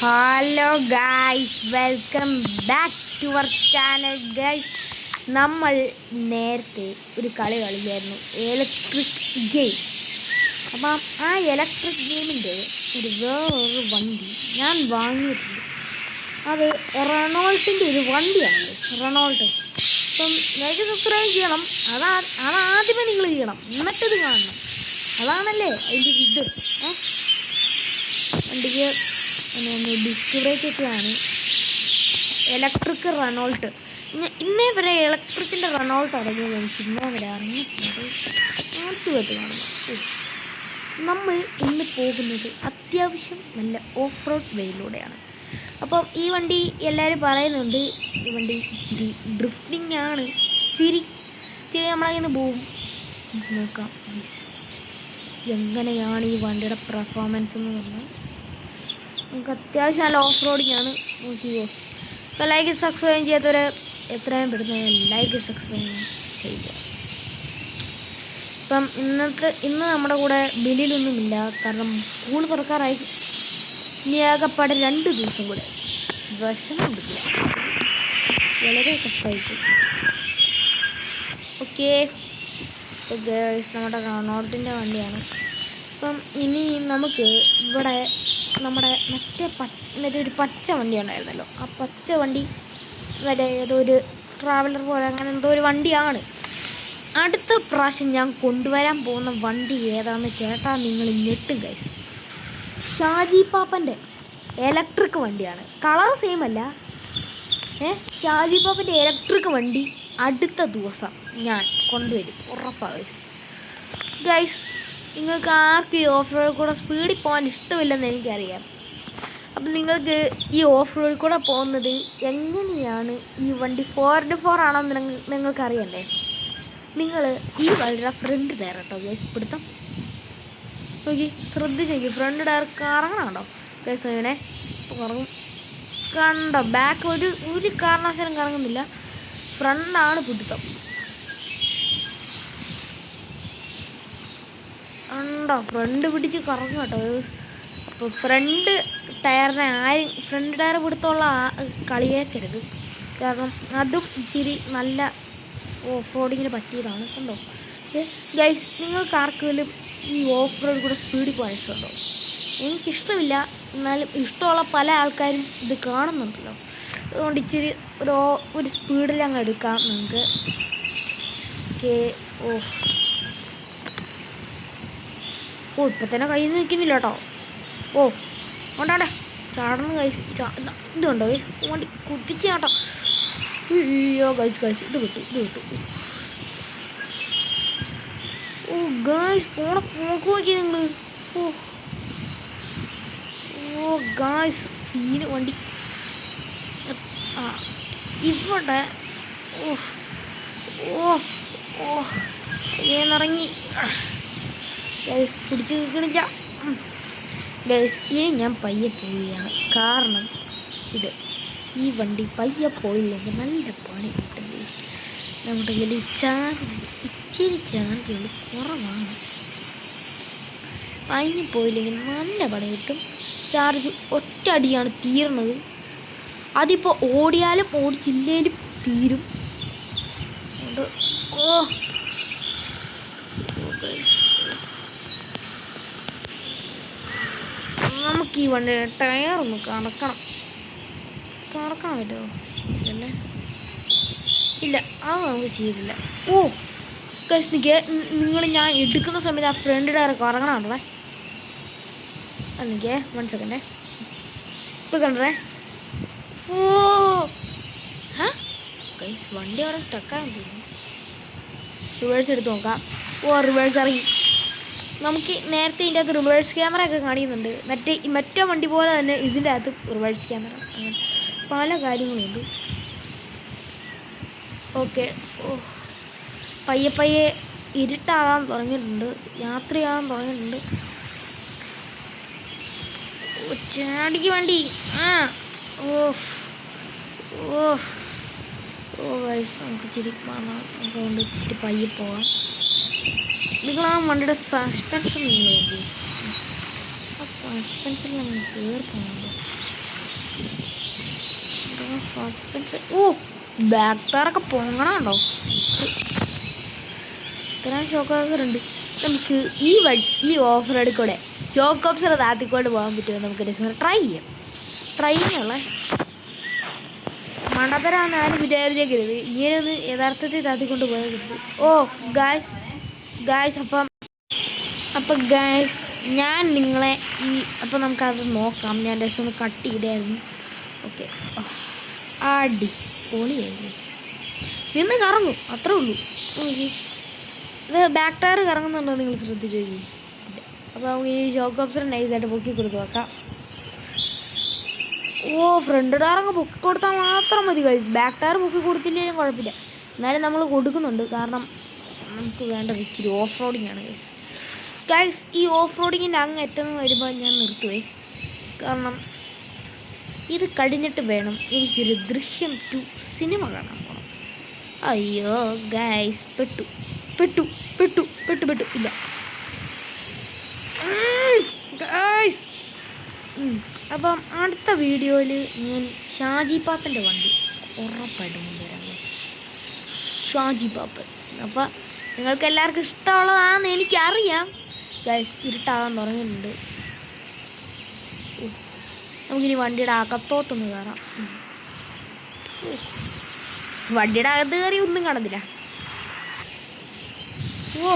Hello guys, welcome back to our channel guys. നമ്മൾ നേരത്തെ ഒരു കളി കളിച്ചായിരുന്നു, ഇലക്ട്രിക് ഗെയിം. അപ്പം ആ ഇലക്ട്രിക് ഗെയിമിൻ്റെ വേറൊരു വണ്ടി ഞാൻ വാങ്ങിയിട്ടുണ്ട്. അത് റെനോൾട്ടിൻ്റെ ഒരു വണ്ടിയാണ് ഗായ്സ്, റെനോൾട്ട്. അപ്പം ലൈക്ക് സബ്സ്ക്രൈബ് ചെയ്യണം. അതാദ്യമേ നിങ്ങൾ ചെയ്യണം, എന്നിട്ടിത് കാണണം. അതാണല്ലേ അതിൻ്റെ ഇത്. വണ്ടിക്ക് ഡിസ്ക് ബ്രേക്കൊക്കെയാണ്. Electric Renault. ഇന്നേ വരെ ഇലക്ട്രിക്കിൻ്റെ റെനോൾട്ട് ഇറങ്ങിയത് എനിക്ക് ഇന്നേ വരെ അറിഞ്ഞിട്ടുണ്ട്. ആദ്യമായിട്ട് കാണുന്നു. നമ്മൾ ഇന്ന് പോകുന്നത് അത്യാവശ്യം നല്ല ഓഫ് റോഡ് വേയിലൂടെയാണ്. അപ്പം ഈ വണ്ടി എല്ലാവരും പറയുന്നുണ്ട്, ഈ വണ്ടി ഇച്ചിരി ഡ്രിഫ്റ്റിംഗ് ആണ്, ഇച്ചിരി നമ്മളങ്ങനെ പോകും. നോക്കാം എങ്ങനെയാണ് ഈ വണ്ടിയുടെ പെർഫോമൻസ് എന്ന് പറഞ്ഞാൽ. നമുക്ക് അത്യാവശ്യം നല്ല ഓഫ് റോഡിങ് ആണ്. നോക്കിയോ. അപ്പോൾ ലൈക്ക് സബ്സ്ക്രൈബ് ചെയ്യാത്തവരെ എത്രയും പെടുന്ന ലൈക്ക് സബ്സ്ക്രൈബ് ചെയ്യുക. ഇപ്പം ഇന്ന് നമ്മുടെ കൂടെ ബില്ലിലൊന്നുമില്ല, കാരണം സ്കൂൾ തുറക്കാറായി. ഇനി ആകെപ്പാടെ 2 ദിവസം കൂടെ. വിഷമം കിട്ടില്ല, വളരെ കഷ്ടമായിപ്പോയി. ഓക്കെ ഗേൾസ്, നമ്മുടെ റെനോൾട്ടിൻ്റെ വണ്ടിയാണ്. അപ്പം ഇനി നമുക്ക് ഇവിടെ നമ്മുടെ മറ്റേ ഒരു പച്ച വണ്ടി ഉണ്ടായിരുന്നല്ലോ, ആ പച്ച വണ്ടി ഏതോ ഒരു ട്രാവലർ പോലെ അങ്ങനെ എന്തോ ഒരു വണ്ടിയാണ്. അടുത്ത പ്രാവശ്യം ഞാൻ കൊണ്ടുവരാൻ പോകുന്ന വണ്ടി ഏതാണെന്ന് കേട്ടാൽ നിങ്ങൾ ഞെട്ടും ഗൈസ്. ഷാജി പാപ്പൻ്റെ ഇലക്ട്രിക് വണ്ടിയാണ്. കളർ സെയിം അല്ല. ഷാജി പാപ്പൻ്റെ ഇലക്ട്രിക് വണ്ടി അടുത്ത ദിവസം ഞാൻ കൊണ്ടുവരും, ഉറപ്പാണ് ഗൈസ്. നിങ്ങൾക്ക് ആർക്കും ഈ ഓഫ് റോഡിൽ കൂടെ സ്പീഡിൽ പോകാൻ ഇഷ്ടമില്ലെന്ന് എനിക്കറിയാം. അപ്പം നിങ്ങൾക്ക് ഈ ഓഫ് റോഡിൽ കൂടെ പോകുന്നത് എങ്ങനെയാണ്, ഈ വണ്ടി 4x4 ആണെന്ന് നിങ്ങൾക്കറിയണ്ടേ. നിങ്ങൾ ഈ വണ്ടിയുടെ ഫ്രണ്ട് ടയർ കേട്ടോ ഗൈസ്, പിടുത്തം നോക്കി ശ്രദ്ധിച്ചേക്ക്. ഫ്രണ്ട് ടയർ കറങ്ങണോ ഗൈസ്? അങ്ങനെ കറങ്ങും കണ്ടോ? ബാക്ക് ഒരു കാരണവശാലും കറങ്ങുന്നില്ല, ഫ്രണ്ടാണ് പിടുത്തം. ഉണ്ടോ? ഫ്രണ്ട് പിടിച്ച് കറങ്ങും കേട്ടോ. അപ്പോൾ ഫ്രണ്ട് ടയർ പിടുത്തമുള്ള കളിയേക്കരുത്, കാരണം അതും ഇച്ചിരി നല്ല ഓഫ് റോഡിങ്ങിന് പറ്റിയതാണ്. കണ്ടോ ഗൈസ്? നിങ്ങൾക്ക് ആർക്കെങ്കിലും ഈ ഓഫ് റോഡ് കൂടെ സ്പീഡിൽ പോകാൻ ഇഷ്ടമുണ്ടോ? എനിക്കിഷ്ടമില്ല, എന്നാലും ഇഷ്ടമുള്ള പല ആൾക്കാരും ഇത് കാണുന്നുണ്ടല്ലോ. അതുകൊണ്ട് ഇച്ചിരി ഒരു സ്പീഡിൽ അങ്ങ് എടുക്കാം നിങ്ങൾക്ക്. ഓക്കെ. ഇപ്പം തന്നെ കയ്യിൽ നിന്ന് നിൽക്കുന്നില്ല കേട്ടോ. കൊണ്ടാടെ ചാടണം ഗൈസ്. ഇതുണ്ടോ ഗൈസ്? വണ്ടി കുത്തിച്ച് കേട്ടോ. അയ്യോ ഗൈസ് ഇത് വിട്ടു. ഗൈസ് പോക്ക് നോക്കി നിങ്ങൾ. ഗൈസ് സീന് വണ്ടി ഇവിടെ. ഇറങ്ങി ഗൈസ്, പിടിച്ച് നിൽക്കണില്ല ഗൈസ്. ഇനി ഞാൻ പയ്യെ പോവുകയാണ്, കാരണം ഈ വണ്ടി പയ്യെ പോയില്ലെങ്കിൽ നല്ല പണി കിട്ടും. നമ്മുടെ കയ്യിൽ ഇച്ചിരി ചാർജ് കൊണ്ട് കുറവാണ്. പയ്യെ പോയില്ലെങ്കിൽ നല്ല പണി കിട്ടും. ചാർജ് ഒറ്റ അടിയാണ് തീർന്നത്. അതിപ്പോൾ ഓടിയാലും ഓടിച്ചില്ലേലും തീരും. നമുക്ക് ഈ വണ്ടി ടയറൊന്ന് കറക്കാൻ പറ്റുമോ? ഇല്ലല്ലേ, ഇല്ല, അത് നമുക്ക് ചെയ്തില്ല. നിങ്ങൾ ഞാൻ എടുക്കുന്ന സമയത്ത് ആ ഫ്രണ്ട് ടയർ കറങ്ങണേ. അന്നിക്കേ 1 സെക്കൻഡേ. ഇപ്പം കണ്ടേ. വണ്ടി അവിടെ സ്റ്റക്കായി തോന്നുന്നു. റിവേഴ്സ് എടുത്ത് നോക്കാം. റിവേഴ്സ് ഇറങ്ങി. നമുക്ക് നേരത്തെ ഇതിൻ്റെ അകത്ത് റിവേഴ്സ് ക്യാമറ ഒക്കെ കാണിക്കുന്നുണ്ട്. മറ്റേ വണ്ടി പോലെ തന്നെ ഇതിൻ്റെ അകത്ത് റിവേഴ്സ് ക്യാമറ, അങ്ങനെ പല കാര്യങ്ങളുണ്ട്. ഓക്കെ. പയ്യെ ഇരുട്ടാകാൻ തുടങ്ങിയിട്ടുണ്ട്, രാത്രിയാകാൻ തുടങ്ങിയിട്ടുണ്ട്. ചാടിക്ക് വണ്ടി. നമുക്ക് ഇച്ചിരി നമുക്ക് ഇച്ചിരി പയ്യെ പോകാം. നിങ്ങൾ ആ വണ്ടിയുടെ സസ്പെൻഷൻ നിങ്ങൾ നോക്കി. ആ സസ്പെൻഷനിൽ നമ്മൾ കയറി പോകുന്നുണ്ട്. സസ്പെൻസ്. ഓ, ബാക്ക് ടയറൊക്കെ പൊങ്ങണുണ്ടോ? ഇത്രയും ഷോക്ക് ഓബ്സർ ഉണ്ട്. നമുക്ക് ഈ ഓഫ് റോഡിൽ കൂടെ ഷോക്ക് ഓബ്സർ താത്തിക്കൊണ്ട് പോകാൻ പറ്റുമോ? നമുക്ക് രസം ട്രൈ ചെയ്യാനുള്ള മണ്ടത്തരാന്ന് ആരും വിചാരിച്ചേക്കരുത്. ഇങ്ങനെയൊന്ന് യഥാർത്ഥത്തിൽ താത്തിക്കൊണ്ട് പോയാൽ കിട്ടും. ഓ ഗായ്സ് അപ്പം ഗായ്സ് ഞാൻ നിങ്ങളെ അപ്പം നമുക്കത് നോക്കാം. ഞാൻ രസം ഒന്ന് കട്ട് ചെയ്തായിരുന്നു. ഓക്കെ, അടി പൊളിയായി നിന്ന് കറങ്ങും, അത്രേ ഉള്ളൂ. ഇത് ബാക്ക് ടയർ കറങ്ങുന്നുണ്ടോ നിങ്ങൾ ശ്രദ്ധിച്ചു നോക്കി. അപ്പോൾ നമുക്ക് ഈ ഷോക്ക് ഓബ്സർ നൈസായിട്ട് പൊക്കി കൊടുത്ത് നോക്കാം. ഓ, ഫ്രണ്ട് ടയർ അങ്ങ് പൊക്കി കൊടുത്താൽ മാത്രം മതി കഴിച്ചു. ബാക്ക് ടയർ പൊക്കി കൊടുത്തില്ലെങ്കിലും കുഴപ്പമില്ല. എന്നാലും നമ്മൾ കൊടുക്കുന്നുണ്ട്, കാരണം നമുക്ക് വേണ്ടത് ഇച്ചിരി ഓഫ് റോഡിങ് ആണ് ഗൈസ്. ഈ ഓഫ് റോഡിങ്ങിൻ്റെ അങ്ങ് ഏറ്റവും വരുമ്പോൾ ഞാൻ നിർത്തുവേ, കാരണം ഇത് കഴിഞ്ഞിട്ട് വേണം എനിക്കൊരു ദൃശ്യം 2 സിനിമ കാണാൻ പോകണം. അയ്യോ ഗൈസ്, പെട്ടു ഇല്ല ഗൈസ്. അപ്പം അടുത്ത വീഡിയോയിൽ ഞാൻ ഷാജി പാപ്പൻ്റെ വണ്ടി ഉറപ്പായിട്ടും കൊണ്ടുവരാം ഗൈസ്. ഷാജി പാപ്പൻ. അപ്പം നിങ്ങൾക്ക് എല്ലാവർക്കും ഇഷ്ടമുള്ളതാണെന്ന് എനിക്കറിയാം ഗൈസ്. ഇരുട്ടാകാൻ തുടങ്ങിയിട്ടുണ്ട്. നമുക്കിനി വണ്ടിയുടെ അകത്തോട്ടൊന്ന് കയറാം. വണ്ടിയുടെ അകത്ത് കയറി ഒന്നും കാണുന്നില്ല. ഓ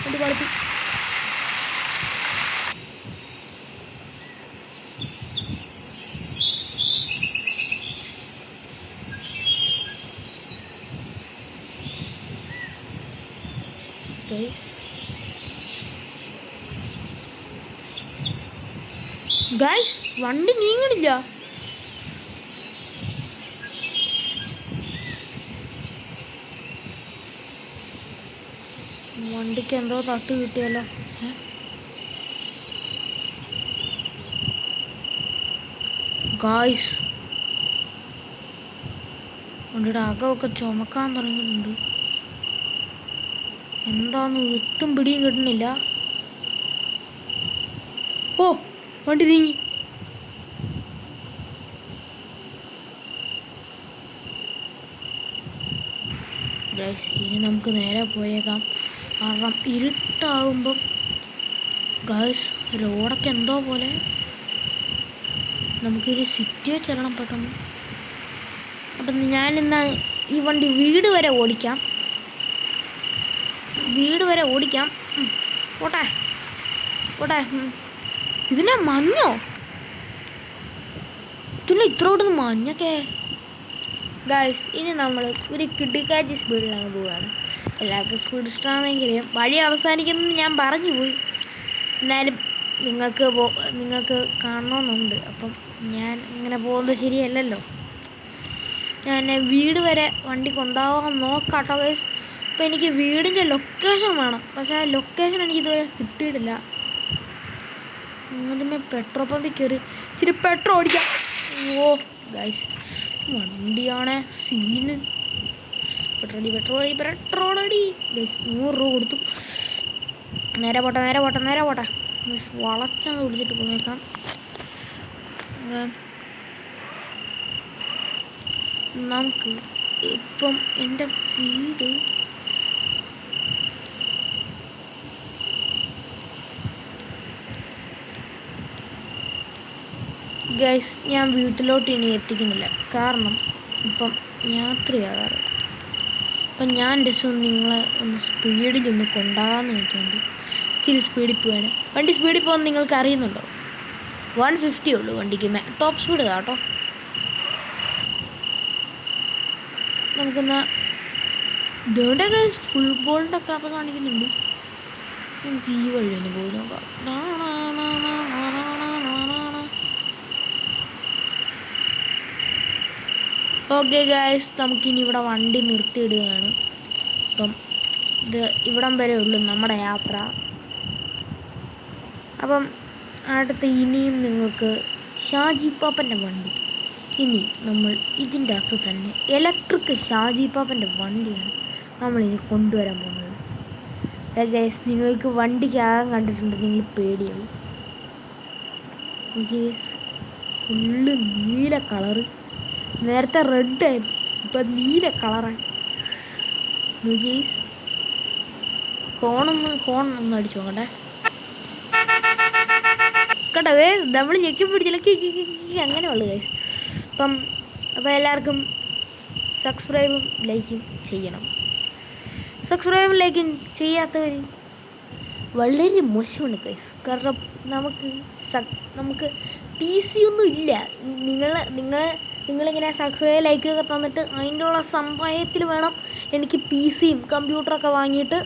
വണ്ടി കളിപ്പി. ഗൈസ്, വണ്ടി നീങ്ങണില്ല. വണ്ടിക്ക് എന്തോ തട്ട് കിട്ടിയല്ലോ. ഗൈസ്, വണ്ടിയുടെ അകമൊക്കെ ചുമക്കാൻ തുടങ്ങിയിട്ടുണ്ട്. എന്താന്ന് ഒത്തും പിടിയും കിട്ടുന്നില്ല. ഓ, വണ്ടി നീങ്ങി. ഗൈസ്, ഇനി നമുക്ക് നേരെ പോയേക്കാം. കാരണം ഇരുട്ടാകുമ്പം ഗൈസ് റോഡൊക്കെ എന്തോ പോലെ. നമുക്കൊരു സിറ്റിയെ ചെല്ലണം പെട്ടെന്ന്. അപ്പം ഞാനിന്ന് ഈ വണ്ടി വീട് വരെ ഓടിക്കാം. പോട്ടെ. ഇതിനെ മഞ്ഞോ? ഇതിന് ഇത്രോട്ടൊന്ന് മഞ്ഞൊക്കെ. ഗൈസ്, ഇനി നമ്മൾ ഒരു കിടുക്കാച്ചി സ്പീഡിലാണ് പോവുകയാണ്. എല്ലാവർക്കും സ്പീഡ് ഇഷ്ടമാണെങ്കിലും വഴി അവസാനിക്കുന്നത് ഞാൻ പറഞ്ഞു പോയി. എന്നാലും നിങ്ങൾക്ക് കാണണമെന്നുണ്ട്. അപ്പം ഞാൻ ഇങ്ങനെ പോകുന്നത് ശരിയല്ലല്ലോ. ഞാൻ വീട് വരെ വണ്ടി കൊണ്ടുപോകാൻ നോക്കാട്ടോ ഗൈസ്. അപ്പോൾ എനിക്ക് വീടിൻ്റെ ലൊക്കേഷൻ വേണം. പക്ഷേ ആ ലൊക്കേഷൻ എനിക്ക് ഇതുവരെ കിട്ടിയിട്ടില്ല. ആദ്യമേ പെട്രോൾ പമ്പിൽ കയറി ഇച്ചിരി പെട്രോൾ ഓടിക്കാം. ഓ ഗൈസ്, വണ്ടിയാണേ സീന്. പെട്രോൾ അടി ഗൈസ്. 100 രൂപ കൊടുത്തു. നേരെ പോട്ടെ. വളച്ചങ്ങ് പിടിച്ചിട്ട് പോയേക്കാം. നമുക്ക് ഇപ്പം എൻ്റെ വീട് ഗൈസ്, ഞാൻ വീട്ടിലോട്ട് ഇനി എത്തിക്കുന്നില്ല. കാരണം ഇപ്പം യാത്രയാകാറ്. അപ്പം ഞാൻ രസം നിങ്ങളെ ഒന്ന് സ്പീഡിലൊന്ന് കൊണ്ടുപോകാമെന്ന് വെച്ചുകൊണ്ട് ഇച്ചിരി സ്പീഡിൽ പോവാണ്. വണ്ടി സ്പീഡിൽ പോകുന്നത് നിങ്ങൾക്ക് അറിയുന്നുണ്ടോ? 150 ഉള്ളൂ വണ്ടിക്ക്. ടോപ്പ് സ്പീഡ് കേട്ടോ. നമുക്കെന്നാ ഇതോടെ ഗൈസ് ഫുട്ബോളിൻ്റെ കഥ കാണിക്കുന്നുണ്ട്. നമുക്ക് ഈ വഴി ഒന്ന് പോയി നോക്കാം. ഓക്കെ ഗൈസ്, നമുക്കിനി ഇവിടെ വണ്ടി നിർത്തിയിടുകയാണ്. അപ്പം ഇത് ഇവിടം വരെ ഉള്ളൂ നമ്മുടെ യാത്ര. അപ്പം ഇനിയും നിങ്ങൾക്ക് ഷാജി പാപ്പൻ്റെ വണ്ടി, ഇനി നമ്മൾ ഇതിൻ്റെ അകത്ത് തന്നെ ഇലക്ട്രിക് ഷാജി പാപ്പൻ്റെ വണ്ടിയാണ് നമ്മളിനി കൊണ്ടുവരാൻ പോകുന്നത്. ഗൈസ്, നിങ്ങൾക്ക് വണ്ടിക്കകം കണ്ടിട്ടുണ്ട്, നിങ്ങൾ പേടിയാവും. ഫുള്ള് നീല കളറ്. നേരത്തെ റെഡ് ആയിരുന്നു, ഇപ്പം നീല കളറാണ്. ഹോണൊന്ന് അടിച്ചു നോക്കട്ടെ കേട്ടോ ഗൈസ്. നമ്മൾ ഞെക്കി പിടിച്ചിലൊക്കെ അങ്ങനെ ഉള്ളു ഗൈസ്. അപ്പോൾ എല്ലാവർക്കും സബ്സ്ക്രൈബും ലൈക്കും ചെയ്യണം. സബ്സ്ക്രൈബും ലൈക്കും ചെയ്യാത്തവർ വളരെ മോശമാണ് ഗൈസ്. കാരണം നമുക്ക് പി സി ഒന്നും ഇല്ല. നിങ്ങളിങ്ങനെ സബ്സ്ക്രൈബ് ലൈക്കൊക്കെ തന്നിട്ട് അതിൻ്റെ ഉള്ള സമ്പാദ്യത്തിൽ വേണം എനിക്ക് പി സിയും കമ്പ്യൂട്ടറൊക്കെ വാങ്ങിയിട്ട്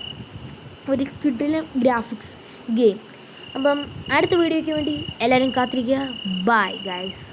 ഒരു കിടിലൻ ഗ്രാഫിക്സ് ഗെയിം. അപ്പം അടുത്ത വീഡിയോയ്ക്ക് വേണ്ടി എല്ലാവരും കാത്തിരിക്കുക. Bye guys.